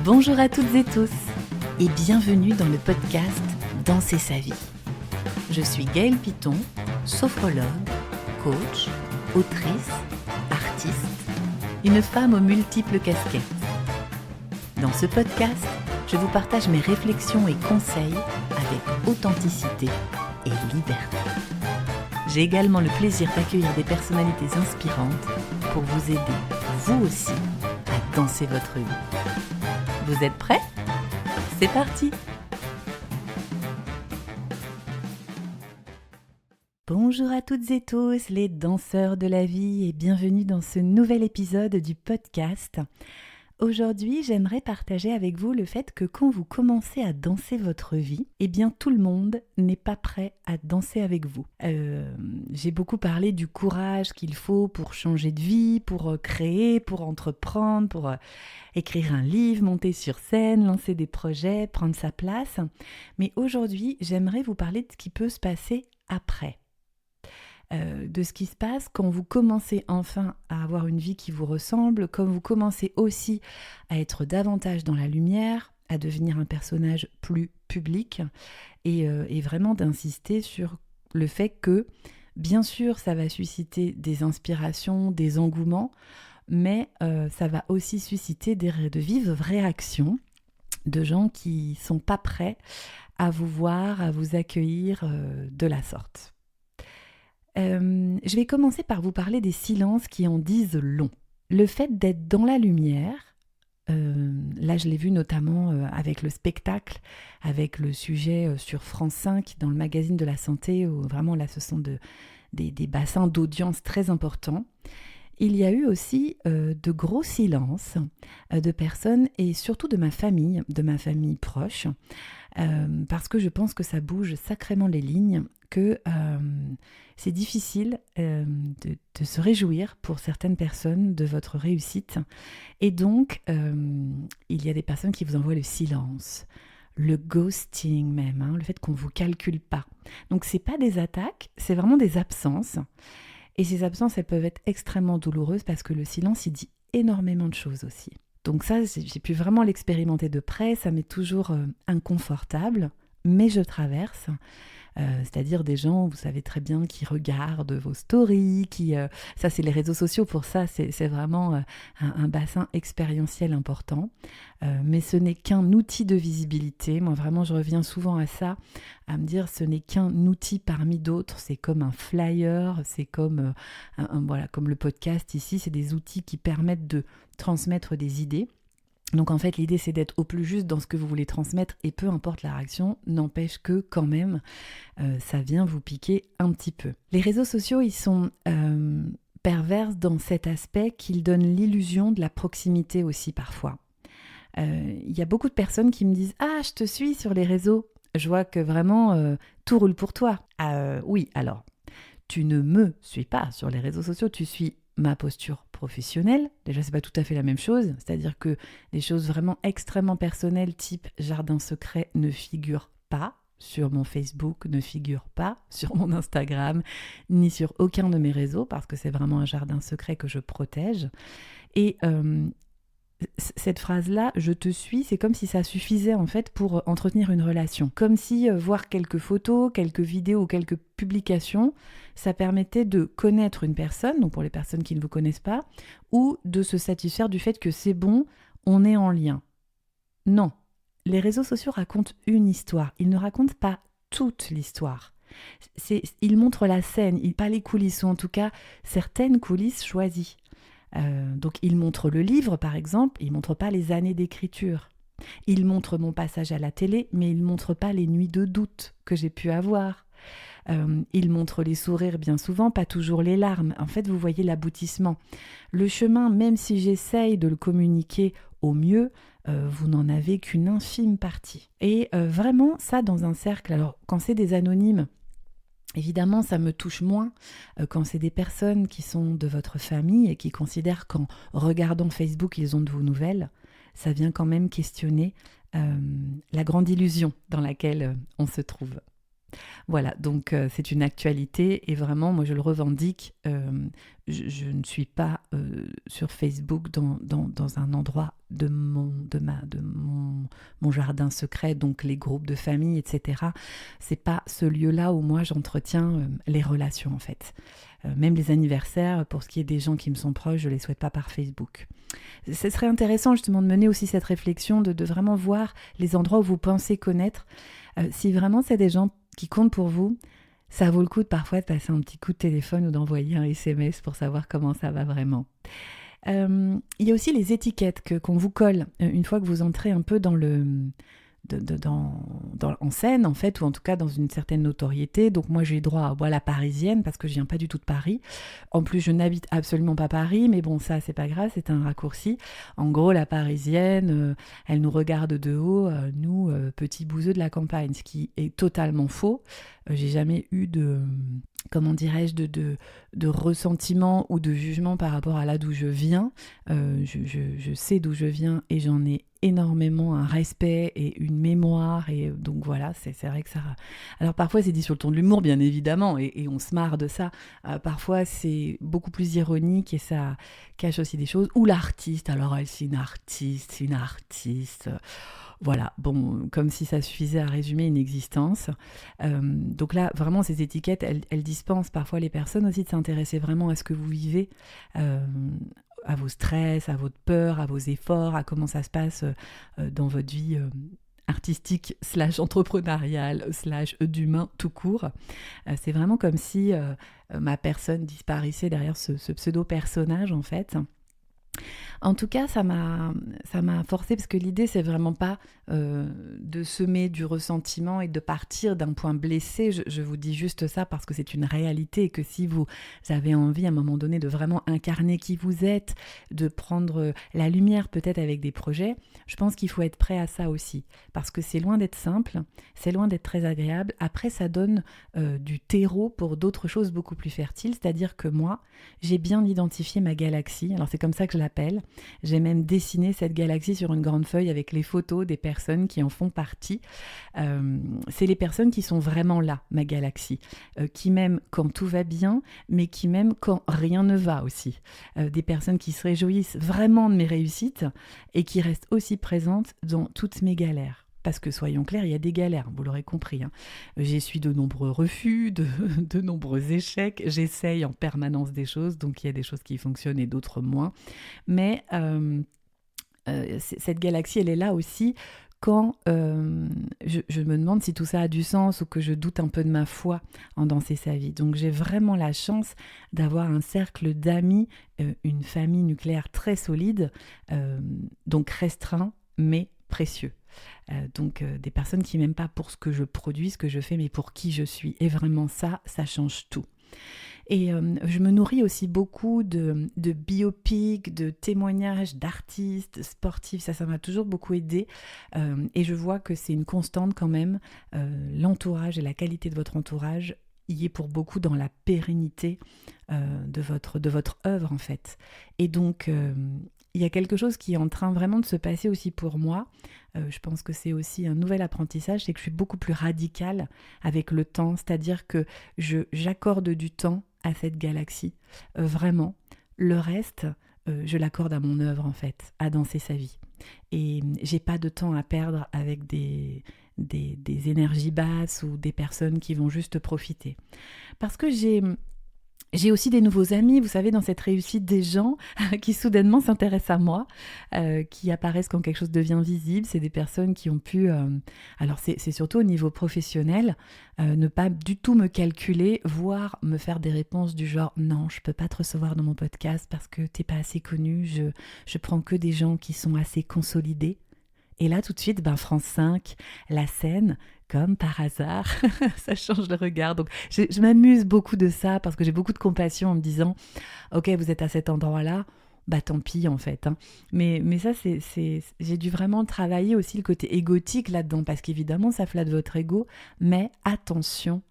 Bonjour à toutes et tous et bienvenue dans le podcast Danser sa vie. Je suis Gaëlle Piton, sophrologue, coach, autrice, artiste, une femme aux multiples casquettes. Dans ce podcast, je vous partage mes réflexions et conseils avec authenticité et liberté. J'ai également le plaisir d'accueillir des personnalités inspirantes pour vous aider, vous aussi, à danser votre vie. Vous êtes prêts ? C'est parti ! Bonjour à toutes et tous les danseurs de la vie et bienvenue dans ce nouvel épisode du podcast. Aujourd'hui, j'aimerais partager avec vous le fait que quand vous commencez à danser votre vie, eh bien tout le monde n'est pas prêt à danser avec vous. J'ai beaucoup parlé du courage qu'il faut pour changer de vie, pour créer, pour entreprendre, pour écrire un livre, monter sur scène, lancer des projets, prendre sa place. Mais aujourd'hui, j'aimerais vous parler de ce qui peut se passer après. De ce qui se passe quand vous commencez enfin à avoir une vie qui vous ressemble, quand vous commencez aussi à être davantage dans la lumière, à devenir un personnage plus public et vraiment d'insister sur le fait que, bien sûr, ça va susciter des inspirations, des engouements, mais ça va aussi susciter de vives réactions de gens qui ne sont pas prêts à vous voir, à vous accueillir de la sorte. Je vais commencer par vous parler des silences qui en disent long. Le fait d'être dans la lumière, là je l'ai vu notamment avec le spectacle, avec le sujet sur France 5 dans le magazine de la santé, où vraiment là ce sont des bassins d'audience très importants. Il y a eu aussi de gros silences de personnes et surtout de ma famille proche, parce que je pense que ça bouge sacrément les lignes, que c'est difficile de se réjouir pour certaines personnes de votre réussite. Et donc, il y a des personnes qui vous envoient le silence, le ghosting même, le fait qu'on ne vous calcule pas. Donc, ce n'est pas des attaques, c'est vraiment des absences. Et ces absences, elles peuvent être extrêmement douloureuses parce que le silence, il dit énormément de choses aussi. Donc ça, j'ai pu vraiment l'expérimenter de près, ça m'est toujours inconfortable, mais je traverse. C'est-à-dire des gens, vous savez très bien, qui regardent vos stories, ça c'est les réseaux sociaux, pour ça c'est vraiment un bassin expérientiel important, mais ce n'est qu'un outil de visibilité. Moi vraiment je reviens souvent à ça, à me dire ce n'est qu'un outil parmi d'autres, c'est comme un flyer, c'est comme, voilà, comme le podcast ici, c'est des outils qui permettent de transmettre des idées. Donc en fait, l'idée, c'est d'être au plus juste dans ce que vous voulez transmettre et peu importe la réaction, n'empêche que quand même, ça vient vous piquer un petit peu. Les réseaux sociaux, ils sont pervers dans cet aspect qu'ils donnent l'illusion de la proximité aussi parfois. Il y a beaucoup de personnes qui me disent « Ah, je te suis sur les réseaux, je vois que vraiment tout roule pour toi. » Oui, alors, tu ne me suis pas sur les réseaux sociaux, tu suis ma posture professionnelle. Déjà, c'est pas tout à fait la même chose, c'est-à-dire que des choses vraiment extrêmement personnelles, type jardin secret, ne figurent pas sur mon Facebook, ne figurent pas sur mon Instagram, ni sur aucun de mes réseaux, parce que c'est vraiment un jardin secret que je protège. Et cette phrase-là, je te suis, c'est comme si ça suffisait en fait pour entretenir une relation. Comme si voir quelques photos, quelques vidéos ou quelques publications, ça permettait de connaître une personne, donc pour les personnes qui ne vous connaissent pas, ou de se satisfaire du fait que c'est bon, on est en lien. Non, les réseaux sociaux racontent une histoire, ils ne racontent pas toute l'histoire. Ils montrent la scène, pas les coulisses, ou en tout cas certaines coulisses choisies. Donc il montre le livre par exemple, il montre pas les années d'écriture. Il montre mon passage à la télé, mais il montre pas les nuits de doute que j'ai pu avoir. Il montre les sourires bien souvent, pas toujours les larmes. En fait, vous voyez l'aboutissement. Le chemin, même si j'essaye de le communiquer au mieux, vous n'en avez qu'une infime partie. Et vraiment, ça dans un cercle, alors quand c'est des anonymes, évidemment, ça me touche moins quand c'est des personnes qui sont de votre famille et qui considèrent qu'en regardant Facebook, ils ont de vos nouvelles. Ça vient quand même questionner la grande illusion dans laquelle on se trouve. Voilà, donc c'est une actualité et vraiment, moi je le revendique. Je ne suis pas sur Facebook dans un endroit mon jardin secret, donc les groupes de famille, etc. C'est pas ce lieu-là où moi j'entretiens les relations en fait. Même les anniversaires, pour ce qui est des gens qui me sont proches, je les souhaite pas par Facebook. Ce serait intéressant justement de mener aussi cette réflexion, de vraiment voir les endroits où vous pensez connaître. Si vraiment c'est des gens qui comptent pour vous, ça vaut le coup de parfois de passer un petit coup de téléphone ou d'envoyer un SMS pour savoir comment ça va vraiment. Il y a aussi les étiquettes qu'on vous colle une fois que vous entrez un peu dans en scène en fait, ou en tout cas dans une certaine notoriété. Donc moi j'ai droit à la parisienne parce que je viens pas du tout de Paris. En plus je n'habite absolument pas Paris, mais bon ça c'est pas grave, c'est un raccourci. En gros la parisienne, elle nous regarde de haut, nous petits bouseux de la campagne, ce qui est totalement faux. J'ai jamais eu comment dirais-je, de ressentiment ou de jugement par rapport à là d'où je viens. Je sais d'où je viens et j'en ai énormément un respect et une mémoire, et donc voilà, c'est vrai que ça... Alors parfois c'est dit sur le ton de l'humour bien évidemment, et on se marre de ça. Parfois c'est beaucoup plus ironique et ça cache aussi des choses. Ou l'artiste, alors elle c'est une artiste... Voilà, bon, comme si ça suffisait à résumer une existence. Donc là, vraiment, ces étiquettes, elles dispensent parfois les personnes aussi de s'intéresser vraiment à ce que vous vivez, à vos stress, à votre peur, à vos efforts, à comment ça se passe dans votre vie artistique / entrepreneuriale / d'humain tout court. C'est vraiment comme si ma personne disparaissait derrière ce pseudo-personnage, en fait. En tout cas, ça m'a forcé parce que l'idée, c'est vraiment pas de semer du ressentiment et de partir d'un point blessé. Je vous dis juste ça parce que c'est une réalité et que si vous avez envie à un moment donné de vraiment incarner qui vous êtes, de prendre la lumière peut-être avec des projets, je pense qu'il faut être prêt à ça aussi. Parce que c'est loin d'être simple, c'est loin d'être très agréable. Après, ça donne du terreau pour d'autres choses beaucoup plus fertiles. C'est-à-dire que moi, j'ai bien identifié ma galaxie. Alors c'est comme ça que je l'appelle. J'ai même dessiné cette galaxie sur une grande feuille avec les photos des personnes qui en font partie. C'est les personnes qui sont vraiment là, ma galaxie, qui m'aiment quand tout va bien, mais qui m'aiment quand rien ne va aussi. Des personnes qui se réjouissent vraiment de mes réussites et qui restent aussi présentes dans toutes mes galères. Parce que soyons clairs, il y a des galères, vous l'aurez compris. J'essuie de nombreux refus, de nombreux échecs. J'essaye en permanence des choses, donc il y a des choses qui fonctionnent et d'autres moins. Mais cette galaxie, elle est là aussi quand je me demande si tout ça a du sens ou que je doute un peu de ma foi en Danser sa vie. Donc j'ai vraiment la chance d'avoir un cercle d'amis, une famille nucléaire très solide, donc restreint mais précieux. Donc des personnes qui m'aiment pas pour ce que je produis, ce que je fais, mais pour qui je suis. Et vraiment ça change tout. Et je me nourris aussi beaucoup de biopics, de témoignages d'artistes, sportifs, ça m'a toujours beaucoup aidé. Et je vois que c'est une constante quand même, l'entourage et la qualité de votre entourage y est pour beaucoup dans la pérennité de votre œuvre en fait. Et donc il y a quelque chose qui est en train vraiment de se passer aussi pour moi. Je pense que c'est aussi un nouvel apprentissage, c'est que je suis beaucoup plus radicale avec le temps, c'est-à-dire que j'accorde du temps à cette galaxie. Vraiment, le reste, je l'accorde à mon œuvre en fait, à Danser sa vie. Et j'ai pas de temps à perdre avec des énergies basses ou des personnes qui vont juste profiter. Parce que j'ai aussi des nouveaux amis, vous savez, dans cette réussite, des gens qui soudainement s'intéressent à moi, qui apparaissent quand quelque chose devient visible. C'est des personnes qui ont pu, alors c'est surtout au niveau professionnel, ne pas du tout me calculer, voire me faire des réponses du genre « Non, je peux pas te recevoir dans mon podcast parce que t'es pas assez connu, je prends que des gens qui sont assez consolidés. » Et là, tout de suite, France 5, la scène, comme par hasard, ça change le regard. Donc, je m'amuse beaucoup de ça parce que j'ai beaucoup de compassion en me disant « Ok, vous êtes à cet endroit-là, tant pis en fait. » Mais ça, j'ai dû vraiment travailler aussi le côté égotique là-dedans parce qu'évidemment, ça flatte votre ego. Mais attention,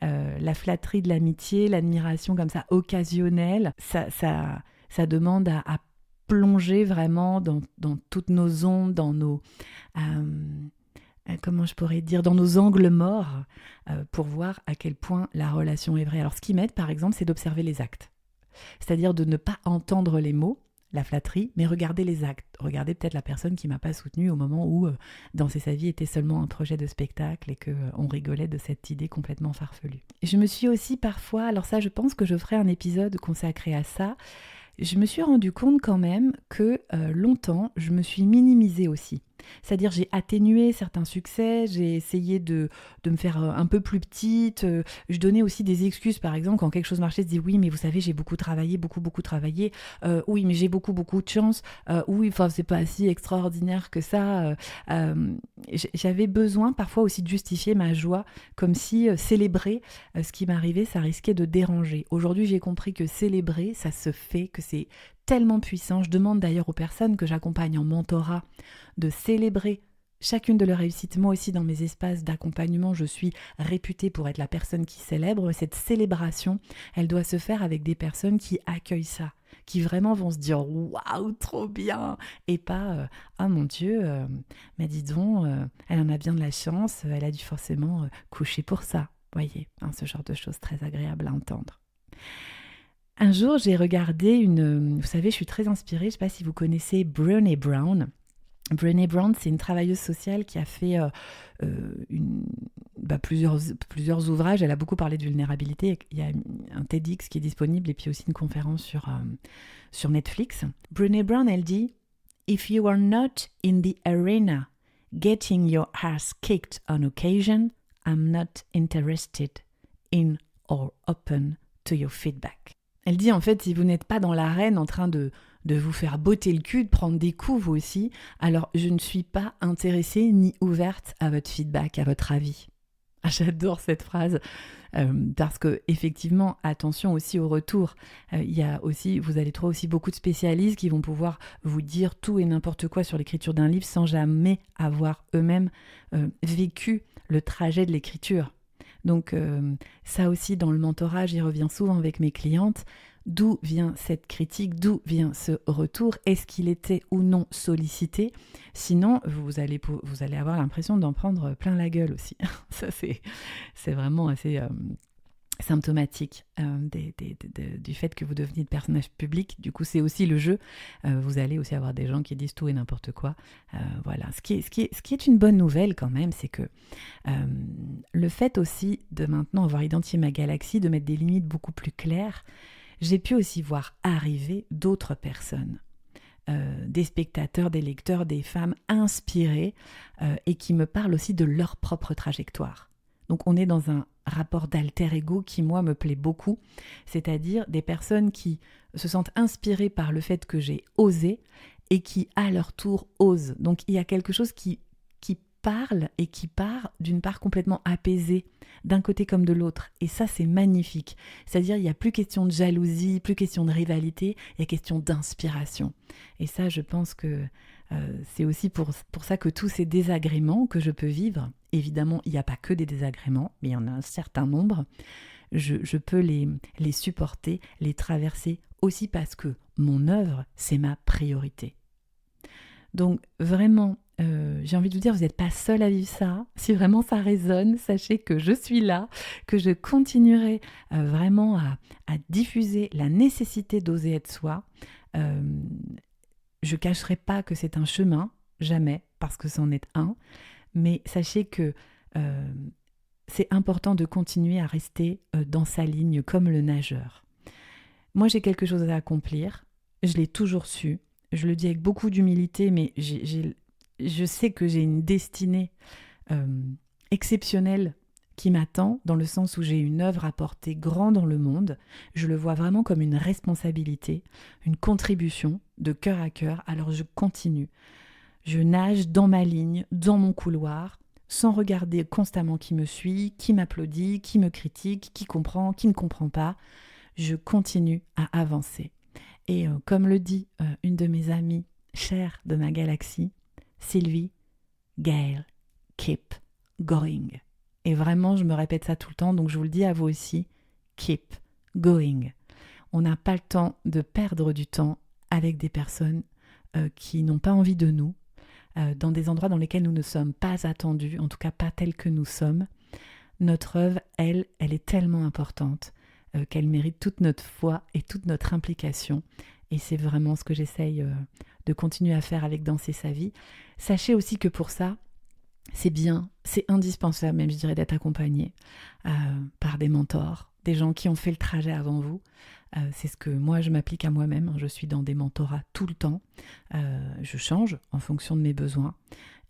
la flatterie de l'amitié, l'admiration comme ça occasionnelle, ça demande à plonger vraiment dans toutes nos ondes, dans comment je pourrais dire, dans nos angles morts pour voir à quel point la relation est vraie. Alors ce qui m'aide par exemple, c'est d'observer les actes. C'est-à-dire de ne pas entendre les mots, la flatterie, mais regarder les actes. Regarder peut-être la personne qui ne m'a pas soutenue au moment où Danser sa vie était seulement un projet de spectacle et qu'on rigolait de cette idée complètement farfelue. Je me suis aussi parfois, alors ça je pense que je ferai un épisode consacré à ça, je me suis rendu compte quand même que longtemps, je me suis minimisée aussi. C'est-à-dire j'ai atténué certains succès, j'ai essayé de me faire un peu plus petite. Je donnais aussi des excuses, par exemple, quand quelque chose marchait, je dis oui, mais vous savez, j'ai beaucoup travaillé, beaucoup travaillé. Oui, mais j'ai beaucoup de chance. Oui, enfin, c'est pas si extraordinaire que ça. J'avais besoin parfois aussi de justifier ma joie, comme si célébrer ce qui m'arrivait, ça risquait de déranger. Aujourd'hui, j'ai compris que célébrer, ça se fait, que c'est tellement puissant. Je demande d'ailleurs aux personnes que j'accompagne en mentorat de célébrer chacune de leurs réussites. Moi aussi, dans mes espaces d'accompagnement, je suis réputée pour être la personne qui célèbre. Cette célébration, elle doit se faire avec des personnes qui accueillent ça, qui vraiment vont se dire « Waouh, trop bien !» et pas « Ah mon Dieu, mais dis donc, elle en a bien de la chance, elle a dû forcément coucher pour ça. » Voyez, ce genre de choses très agréables à entendre. Un jour, j'ai regardé vous savez, je suis très inspirée, je ne sais pas si vous connaissez Brené Brown. Brené Brown, c'est une travailleuse sociale qui a fait plusieurs ouvrages. Elle a beaucoup parlé de vulnérabilité. Il y a un TEDx qui est disponible et puis aussi une conférence sur Netflix. Brené Brown, elle dit « If you are not in the arena getting your ass kicked on occasion, I'm not interested in or open to your feedback. » Elle dit en fait, si vous n'êtes pas dans l'arène en train de vous faire botter le cul, de prendre des coups vous aussi, alors je ne suis pas intéressée ni ouverte à votre feedback, à votre avis. J'adore cette phrase parce que effectivement, attention aussi au retour. Il y a aussi, vous allez trouver aussi beaucoup de spécialistes qui vont pouvoir vous dire tout et n'importe quoi sur l'écriture d'un livre sans jamais avoir eux-mêmes vécu le trajet de l'écriture. Donc ça aussi dans le mentorat, j'y reviens souvent avec mes clientes. D'où vient cette critique? D'où vient ce retour? Est-ce qu'il était ou non sollicité? Sinon, vous allez avoir l'impression d'en prendre plein la gueule aussi. Ça, c'est vraiment assez symptomatique du fait que vous deveniez de personnage public. Du coup, c'est aussi le jeu. Vous allez aussi avoir des gens qui disent tout et n'importe quoi. Voilà. Ce qui est une bonne nouvelle quand même, c'est que le fait aussi de maintenant avoir identifié ma galaxie, de mettre des limites beaucoup plus claires, j'ai pu aussi voir arriver d'autres personnes. Des spectateurs, des lecteurs, des femmes inspirées et qui me parlent aussi de leur propre trajectoire. Donc on est dans un rapport d'alter ego qui, moi, me plaît beaucoup, c'est-à-dire des personnes qui se sentent inspirées par le fait que j'ai osé et qui, à leur tour, osent. Donc il y a quelque chose qui parle et qui part d'une part complètement apaisée, d'un côté comme de l'autre. Et ça, c'est magnifique. C'est-à-dire, il n'y a plus question de jalousie, plus question de rivalité, il y a question d'inspiration. Et ça, je pense que c'est aussi pour ça que tous ces désagréments que je peux vivre, évidemment, il n'y a pas que des désagréments, mais il y en a un certain nombre, je peux les supporter, les traverser aussi parce que mon œuvre, c'est ma priorité. Donc vraiment, j'ai envie de vous dire, vous n'êtes pas seul à vivre ça. Si vraiment ça résonne, sachez que je suis là, que je continuerai vraiment à diffuser la nécessité d'oser être soi. Je ne cacherai pas que c'est un chemin, jamais, parce que c'en est un. Mais sachez que c'est important de continuer à rester dans sa ligne comme le nageur. Moi, j'ai quelque chose à accomplir. Je l'ai toujours su. Je le dis avec beaucoup d'humilité, mais je sais que j'ai une destinée exceptionnelle qui m'attend, dans le sens où j'ai une œuvre à porter grand dans le monde. Je le vois vraiment comme une responsabilité, une contribution de cœur à cœur. Alors je continue. Je nage dans ma ligne, dans mon couloir, sans regarder constamment qui me suit, qui m'applaudit, qui me critique, qui comprend, qui ne comprend pas. Je continue à avancer. Et comme le dit une de mes amies chères de ma galaxie, Sylvie, Gail, keep going. Et vraiment, je me répète ça tout le temps, donc je vous le dis à vous aussi, keep going. On n'a pas le temps de perdre du temps avec des personnes qui n'ont pas envie de nous, dans des endroits dans lesquels nous ne sommes pas attendus, en tout cas pas tels que nous sommes, notre œuvre, elle est tellement importante qu'elle mérite toute notre foi et toute notre implication. Et c'est vraiment ce que j'essaye de continuer à faire avec Danser sa vie. Sachez aussi que pour ça, c'est bien, c'est indispensable même, je dirais, d'être accompagné par des mentors, des gens qui ont fait le trajet avant vous. C'est ce que moi, je m'applique à moi-même. Je suis dans des mentorats tout le temps. Je change en fonction de mes besoins.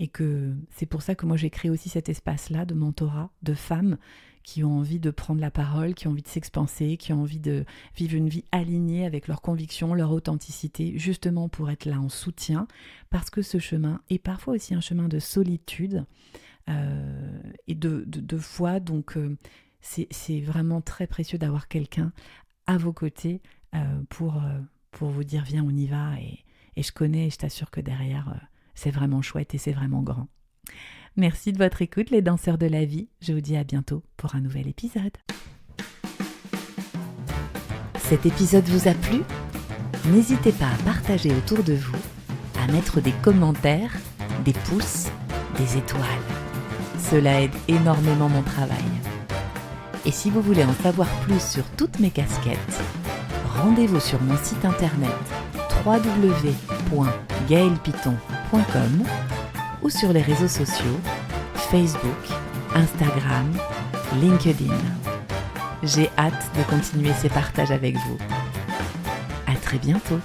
Et que c'est pour ça que moi, j'ai créé aussi cet espace-là de mentorat, de femmes qui ont envie de prendre la parole, qui ont envie de s'expanser, qui ont envie de vivre une vie alignée avec leurs convictions, leur authenticité, justement pour être là en soutien, parce que ce chemin est parfois aussi un chemin de solitude et de foi. Donc, c'est vraiment très précieux d'avoir quelqu'un à vos côtés pour vous dire viens on y va et je connais et je t'assure que derrière c'est vraiment chouette et c'est vraiment grand. Merci de votre écoute les danseurs de la vie, je vous dis à bientôt pour un nouvel épisode. Cet épisode vous a plu ? N'hésitez pas à partager autour de vous, à mettre des commentaires, des pouces, des étoiles. Cela aide énormément mon travail. Et si vous voulez en savoir plus sur toutes mes casquettes, rendez-vous sur mon site internet www.gaelpiton.com ou sur les réseaux sociaux Facebook, Instagram, LinkedIn. J'ai hâte de continuer ces partages avec vous. À très bientôt.